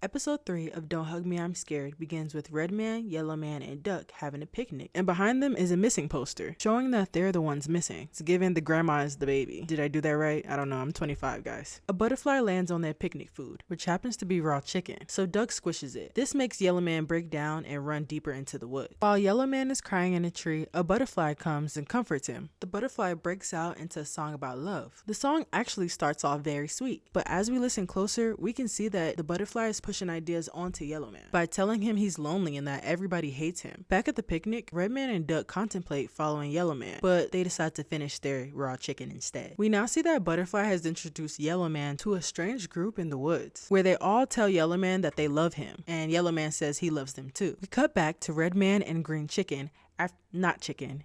Episode 3 of Don't Hug Me, I'm Scared begins with Red Man, Yellow Man, and Duck having a picnic, and behind them is a missing poster, showing that they're the ones missing. It's given the grandma is the baby. Did I do that right? I don't know, I'm 25, guys. A butterfly lands on their picnic food, which happens to be raw chicken, so Duck squishes it. This makes Yellow Man break down and run deeper into the woods. While Yellow Man is crying in a tree, a butterfly comes and comforts him. The butterfly breaks out into a song about love. The song actually starts off very sweet, but as we listen closer, we can see that the butterfly is pushing ideas onto Yellow Man by telling him he's lonely and that everybody hates him. Back at the picnic, Red Man and Duck contemplate following Yellow Man, but they decide to finish their raw chicken instead. We now see that Butterfly has introduced Yellow Man to a strange group in the woods, where they all tell Yellow Man that they love him, and Yellow Man says he loves them too. We cut back to Red Man and Green Chicken, not chicken.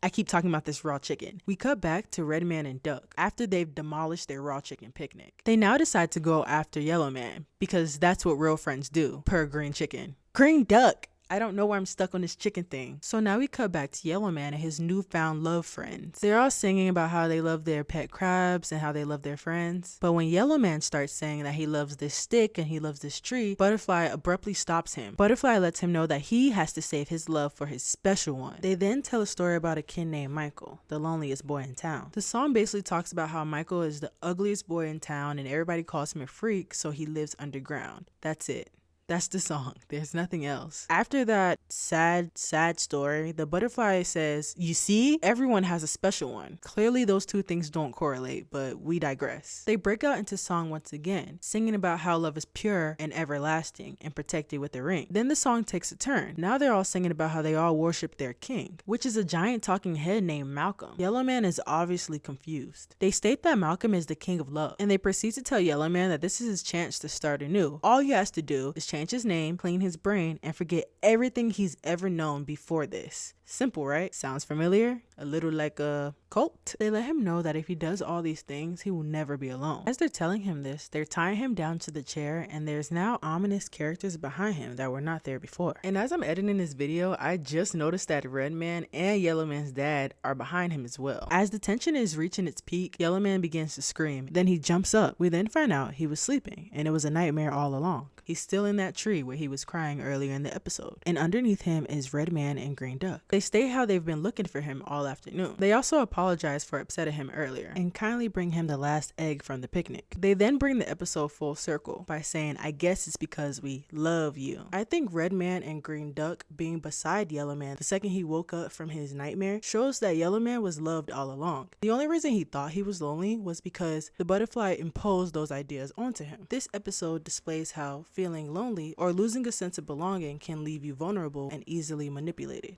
I keep talking about this raw chicken. We cut back to Red Man and Duck after they've demolished their raw chicken picnic. They now decide to go after Yellow Man because that's what real friends do, per Green Chicken. Green Duck! I don't know why I'm stuck on this chicken thing. So now we cut back to Yellow Man and his newfound love friends. They're all singing about how they love their pet crabs and how they love their friends. But when Yellow Man starts saying that he loves this stick and he loves this tree, Butterfly abruptly stops him. Butterfly lets him know that he has to save his love for his special one. They then tell a story about a kid named Michael, the loneliest boy in town. The song basically talks about how Michael is the ugliest boy in town and everybody calls him a freak, so he lives underground. That's it. That's the song. There's nothing else. After that sad story, the butterfly says, you see, everyone has a special one. Clearly those two things don't correlate, but we digress. They break out into song once again, singing about how love is pure and everlasting and protected with a ring. Then the song takes a turn. Now they're all singing about how they all worship their king, which is a giant talking head named Malcolm. Yellow Man is obviously confused. They state that Malcolm is the king of love, and they proceed to tell Yellow Man that this is his chance to start anew. All he has to do is change his name, clean his brain, and forget everything he's ever known before this. Simple, right? Sounds familiar? A little like a cult? They let him know that if he does all these things, he will never be alone. As they're telling him this, they're tying him down to the chair, and there's now ominous characters behind him that were not there before. And as I'm editing this video, I just noticed that Red Man and Yellow Man's dad are behind him as well. As the tension is reaching its peak, Yellow Man begins to scream. Then he jumps up. We then find out he was sleeping, and it was a nightmare all along. He's still in that tree where he was crying earlier in the episode. And underneath him is Red Man and Green Duck. They state how they've been looking for him all afternoon. They also apologize for upsetting him earlier and kindly bring him the last egg from the picnic. They then bring the episode full circle by saying, I guess it's because we love you. I think Red Man and Green Duck being beside Yellow Man the second he woke up from his nightmare shows that Yellow Man was loved all along. The only reason he thought he was lonely was because the butterfly imposed those ideas onto him. This episode displays how feeling lonely or losing a sense of belonging can leave you vulnerable and easily manipulated.